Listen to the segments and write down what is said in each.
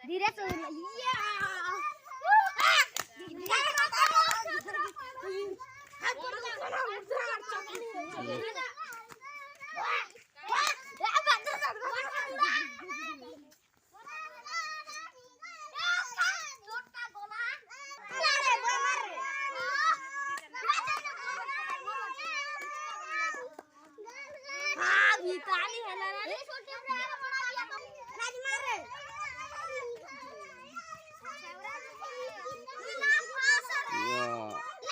धीरे से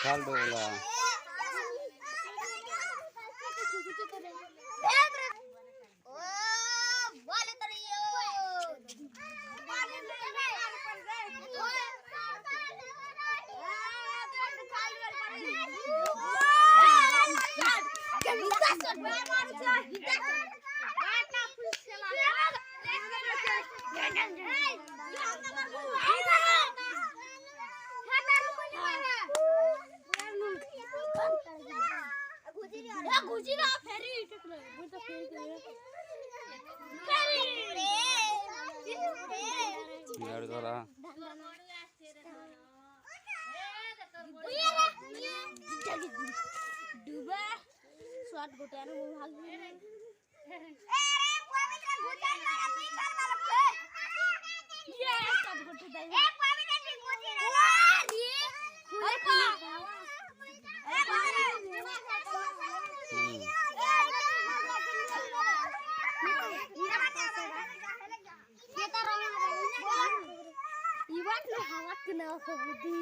खाल डोला डूबा स्वाद गोटे न भाग सब गोटे दे हवा के ना बुद्धि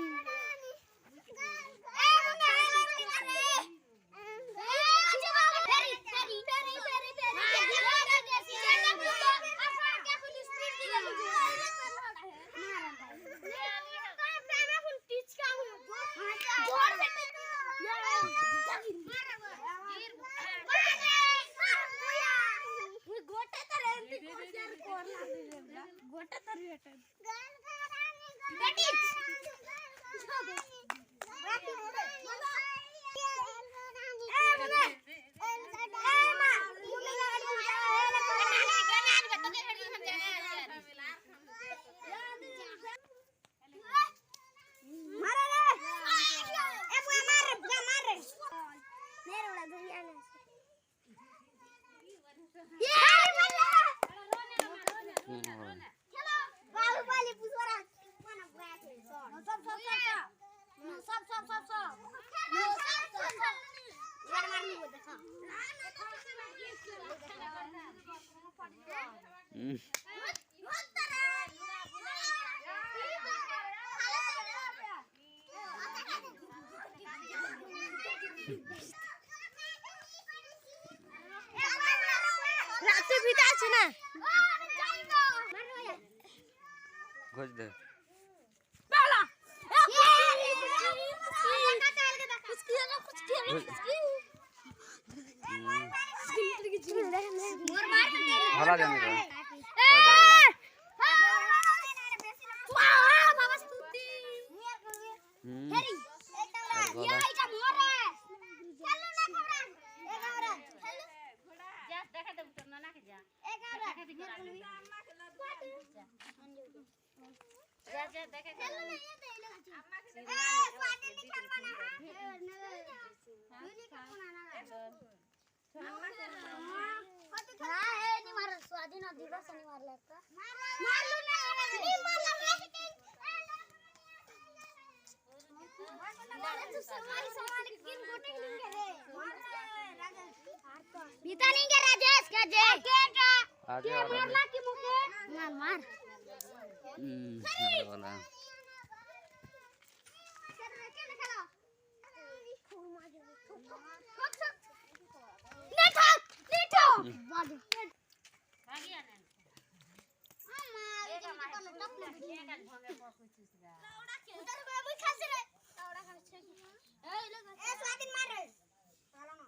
रात बिता छ ना खोज दे बाला हरा जाने का बाबा स्तुति हेरी ये आइटा मोर चलो ना खबरा एक हमरा जा देखा दे उतर ना के जा एक हमरा जा जा देखा चलो ना ये दे अम्मा के स्वादी निकल बना यूनिक बनाना हां है नहीं मार स्वादी ना दिवस नहीं मार लगता मार लो ना नहीं मार लग सवारी सवारी किन गोटे लिंगे रे पीता नहीं के राजेश के जे के मारला की मुके मार मार वाला नहीं ठोक भागिया ने एक मार टपले एक भंगे पकुचिस गा उधर को अभी खास रे लौड़ा खास ए लोग ए स्वादिन मार रे साला ना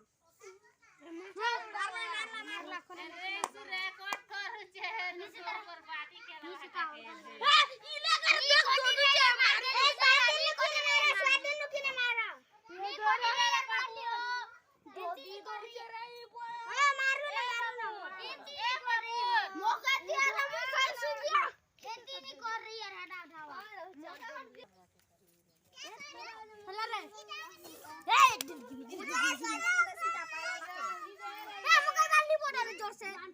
मारला कोने रे कोट कर छे नीचे पर पार्टी केला हटा के ई लगा देख दो के मार ए स्वादिन को रे स्वादिन को ने मारा नी को रे पालियो दोदी करी रे हां मारू ना इती करी मौका दिया ना मैं कल सुनिया खेती नहीं कर रही है हटा उठावा हला रे ए सीधा पाला ए मुका गाली बोड़ा रे जोर से ना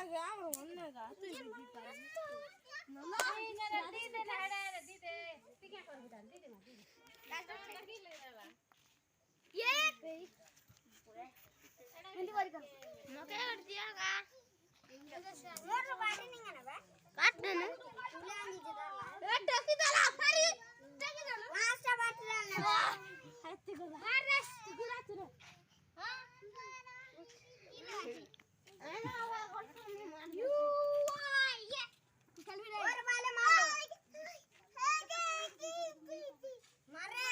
गया हमने का तू भी पाला ना दी दे ती क्या कर बिटा दी दे डॉक्टर की ले लेवा ये हिंदी बारी कर मके हट दिया का मोर बाड़ी नहीं है ना बे काट दे ना तुले आनी जदार ला ए टकी दला फारी टकी दला वास्ता बात रे ना हत्ती को मार रे गुरा तुरे हां अरे वो गोटे में मान यू ये चल भी रे और वाले मार मार रे ए बुआ मार रे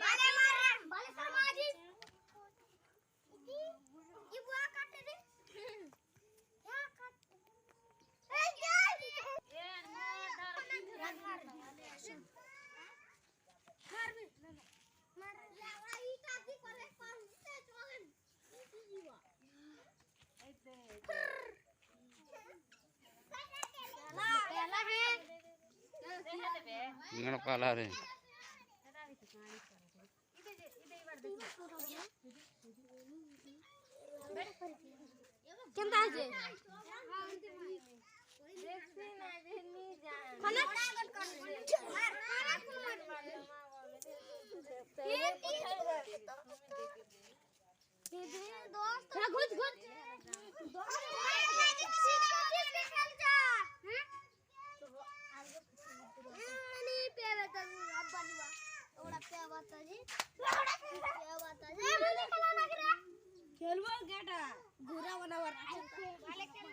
बाले मार रे बाले शर्मा जी ये बुआ काट दे क्या काट ए ये मार भी मार लावा ई काकी करे पर से चोगन जीवा ऐसे पहला है देखा दे बे इंगण पाला रे केंदा जे देखसी ना देनी जान खाना मार दोस्त घुस घुस दोस्त खेल जा नहीं पेवे तो अब्बा निवा ओड़ा पे बात जी पे बात जी बोले खेला ना करे खेलवा गेटा घुरा बनावर वाले के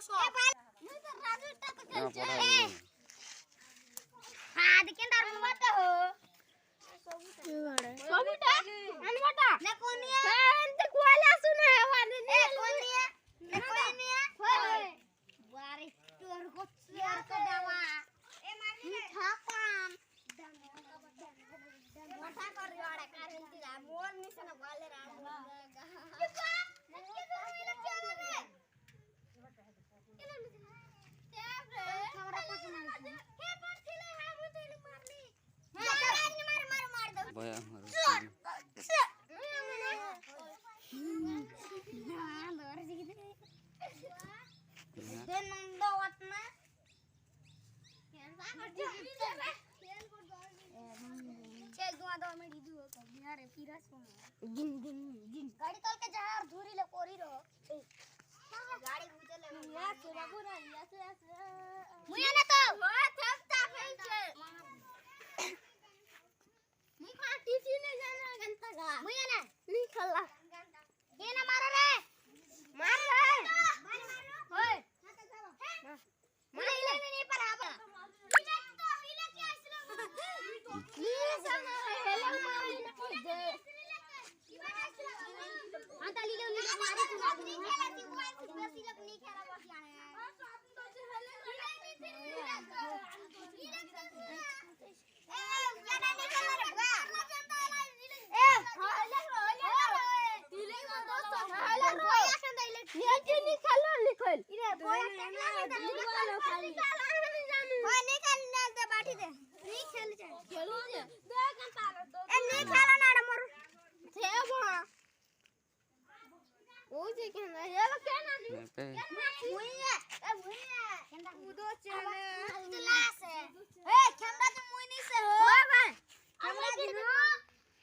स्वाधीन हां पढ़ा हां देखें तार मत हो सबूता अनबटा ने कोनिया ते कोला सुने वाली ए कोनिया ने कोनिया होय बारी तोर को चेर को दवा ए मारनी ठाकाम मोटा कर वाडा कारण तिला मोर निसन वाले राणा नक्की तो मिले क्या रे भया गाड़ी तोल के जा धूरी ले कोरी रो गाड़ी उचले या से बाबू ना या से मुया ना तो थक ता फेल छे मुई खा टीसी ने जाना घंटा का मुया ना नी खल्ला के ना मारो रे मार रे मार होय मुई ले नहीं पर आप हिले तो हिले के आइसलो नी सामने हेले मार दे हां ताली ले मारे तू आदमी खेलती हुआ बेसी लोग नहीं खेला बस जाने ए जाना नहीं खेला रे बा ए हाले हिले का दोस्त हाले कोई आसन दैले लेके नहीं खेलो लिखल रे कोई टेक्ला खाली कोई नहीं खेल दे बाठी दे नहीं खेल जाए खेलो जे दे घंटा ए नहीं खेला ना रे मोर थे बो ओ जे के ना ये के ना मुइया ए मुइया केंदा उदो चले क्लास है ए केंदा तो मुई नहीं से हो भाई हमरा दिनो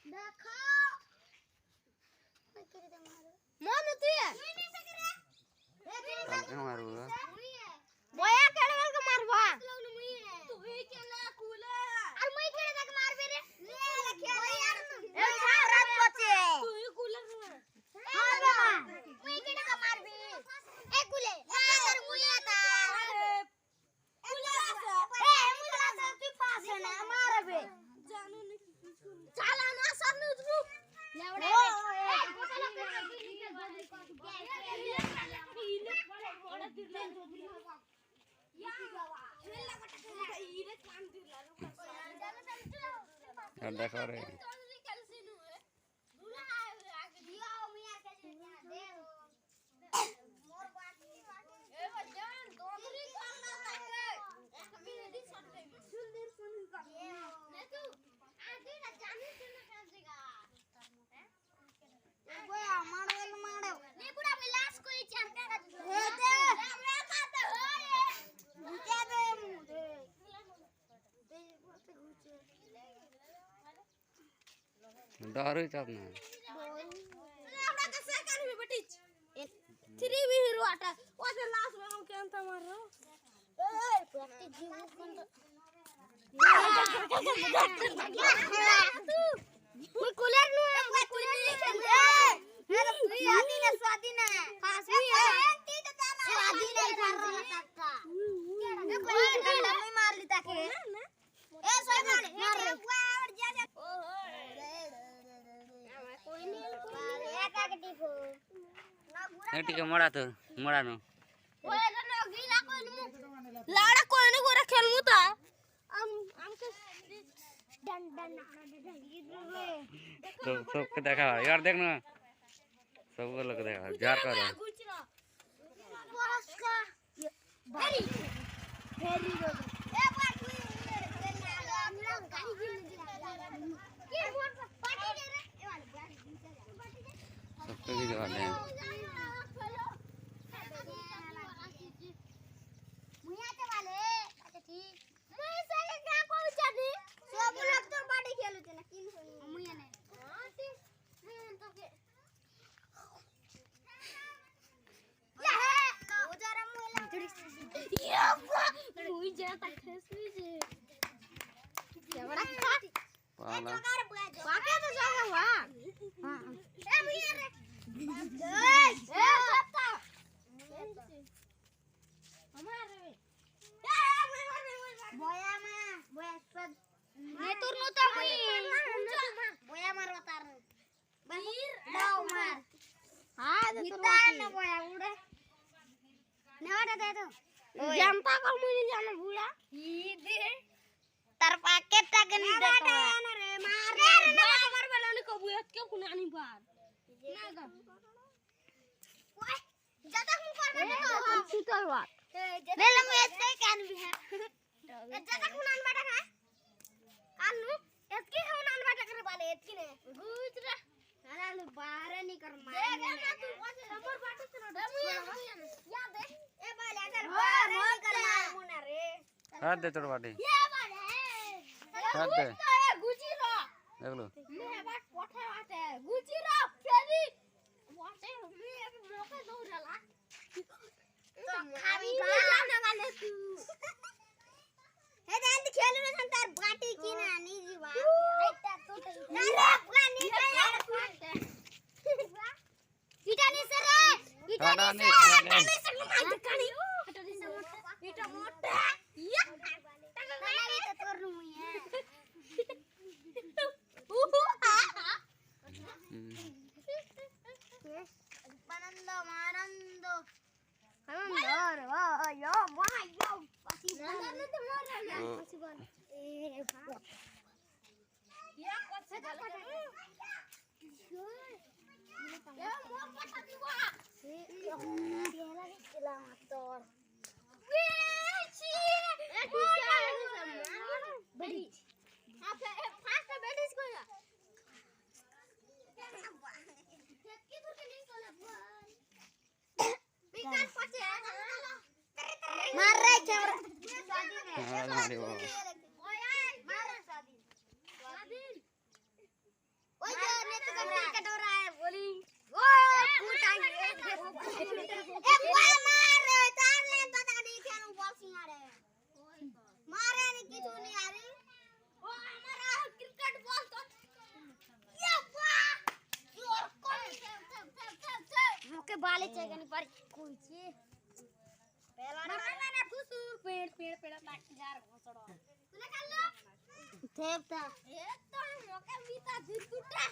देखो कोई करे दे मारो मन तू है मुई नहीं से करे ए तेरे के मारूंगा मुइया बोया केड़े वाल को मारवा मुइया तू ही केला कूले और मुई केड़े तक मारबे रे ले रखे यार ए रात पचे तू ही कूलर हां बाबा मुई केड़े का मारबी ए कूले यार मुइया ता कूले ए मुइया ता तू पास है ना मारबे जानू नहीं चला ना सामने तू लेवड़े ए कोटला यार देखो रे डर चलना हमरा का सेकंड में बटिच 3 भी हीरो आटा ओसे लास्ट में हम केन त मारो ए प्रति जीव कोन कोई कूलर नु है कूलर नहीं खेलते मेरा स्वादी ने खास भी है स्वादी नहीं कर रहा तक्का कोई डंडा नहीं मार ली ताके ए सोई मार रे और जा ओहो कोई नहीं एका के टिफो टीके मोड़ा तो मोड़ा नो ओए न गीला कोई लाड़ा कोई नहीं गोरा खेलमु ता हम के डंडा तो सबके देखा यार देख ना सबको लोग देखा जार करो बस का वेरी वेरी गुड ए बार तू हमरा गाड़ी गिन के बोल पार्टी दे रे ए वाली गाड़ी सबके भी जवाब है मुया ते वाले अच्छा ठीक मैं साले का पहुंचा दी सब लोग तो पार्टी खेलते ना किन मुया ने हां ठीक तो के ओ जरा मुला या मुई जाता खसवी जे बड़ा पाला पाके तो जाओगे वहां हां ए मुया रे ए चप्पा हमारे गीता न बोया उड़े नेवाडा दे दो जनता को मुनी जाने बुड़ा ई दे तार पाके तक नहीं दे तो रे मार रे मार बेलनी को बुयत के कुनानी बार ना ग ओए ज्यादा मुंह कर दे तो सुतर बात ले ले मैं ऐसे कान भी है ज्यादा कुनान बाटा है कानू इसकी कुनान बाटा करे वाले इसकी ने गुजरा अरे बाहर नहीं कर मार देख ना तू समर बाटा से ना याद है ए बाले अगर बाहर नहीं कर मार मुना रे हाथ दे तोड़ बाटी ये बाले हाथ दे गुजिरो देख लो मैं बात पोठे बाटे गुजिरो फेरी वाटे मैं लोके दौड़ला तो खावी जाने वाले तू हे दांत खेलू ना संतार बाटी की ना नहीं जीवा आइता तो अरे पानी का यार इटानी सर इटानी सर कहानी इटा मोटा या बनावे तो तोरनु है बनंदो मारंदो अंदर वाह यो पसी नंदन तो मोर ना पसी बोल ए या कोसे गल ये मोर पटा दिवा ए केला केला तोर छी बड़ी आप फास्ट बैठ इसको या की तो नहीं कोला विकास पछे मार रे कैमरा शादी में ओए मार शादी ओए जो ने तो कमरा कटोरा है बोली ओए फूटांगे ए ओए मार रे तार ले पता नहीं खेलू बॉल सिंगा रे मारे नहीं किछु नहीं आ रही ओ हमारा क्रिकेट बॉल तो ये वाह जोर कौन मोके बाले चाहिए नहीं पर कोई छी पहला ना खुसू पेड़ काट जार घोसड़ो तूने कर लो देवता ए तो मोके बीता झुटुटा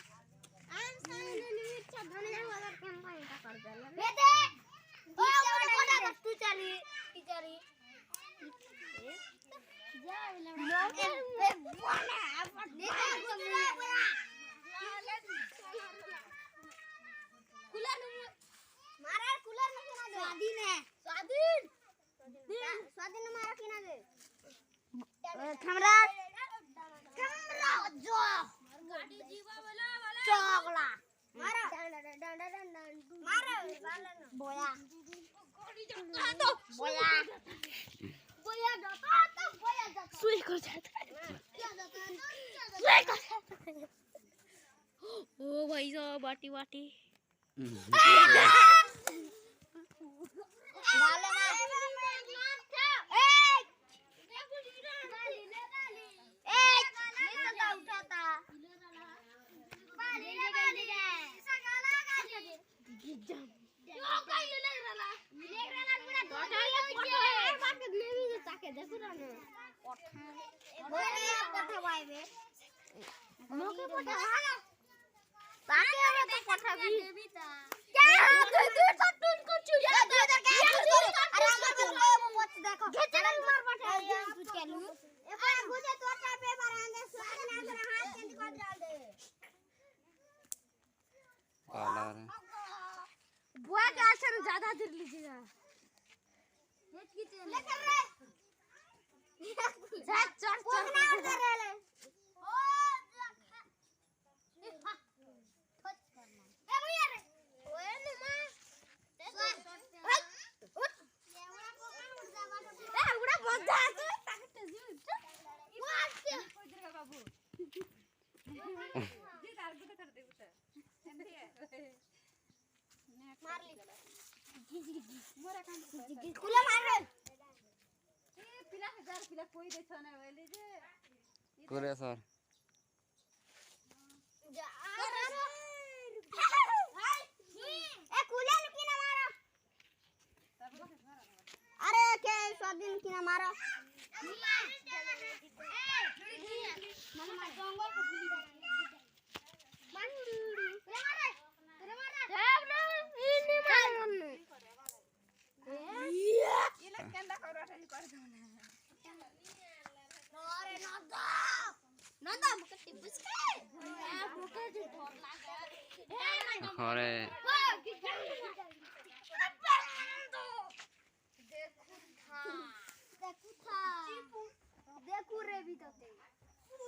आम सामने निमित धने वाला केम पाइटा कर देला दे दे ओ मोटा तू चली टीचरी जा लोगे बोला आप दे कूलर मारा कूलर में किना दे स्वाधीन मारा किना दे कैमरा जो गाड़ी जीवा वाला चोगला मारा बोया तो बोया सुई को जाता क्या जाता सुई को ओ भाई साहब बाटी डाले मार उठाता बुआ के आसन ज्यादा देर लीजिएगा लेकर रे चल ना उधर ले ओ ए भैया रे ओए नुमा उड़ा मजा आते ताकत जी बाबू जी तार को कर दे उतर मार ली मोरा कान खुला मार रे ए पिला हजार पिला कोई देछ ना वेले जे करे सर ए खुला न किना मारो अरे के स्वाधीन किना मारो मन मा जंगल को भूली जा मन रे मारे देव ना इन কুরে ভিতরে পুরো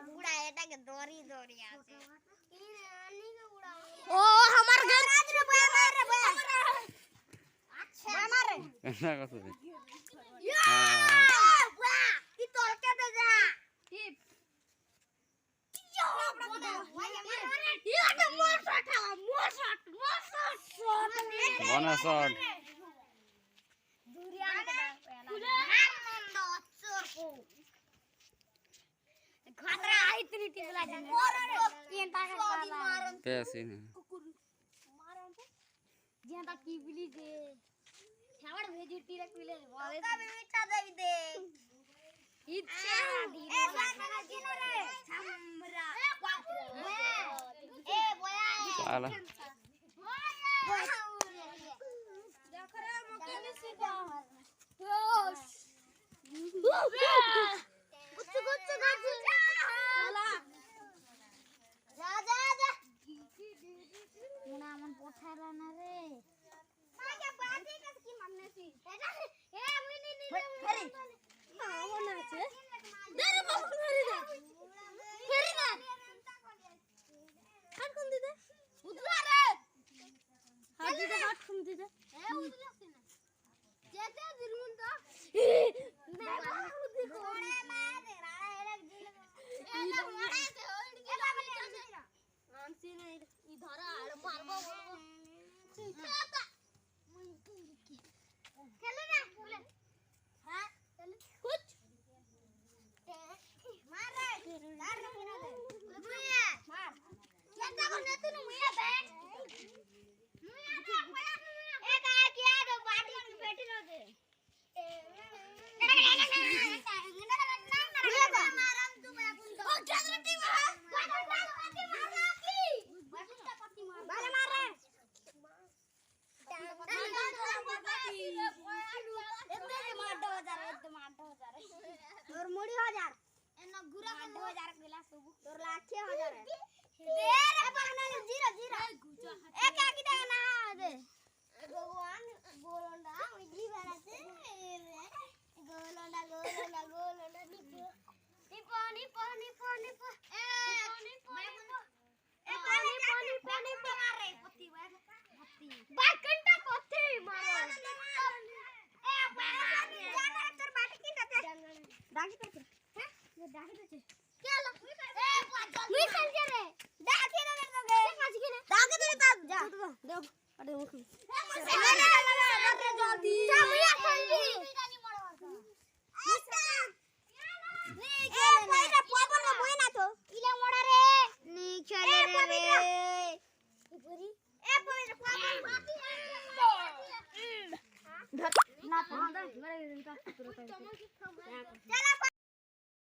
বুড়া এটাকে দড়ি দড়ি আছে ও আমার ঘর রে বয়া মারে বয়া আচ্ছা মারে না কথা দে বয়া ই তলকে দে যা টিপ বনা শট পেছি না साला जल्दी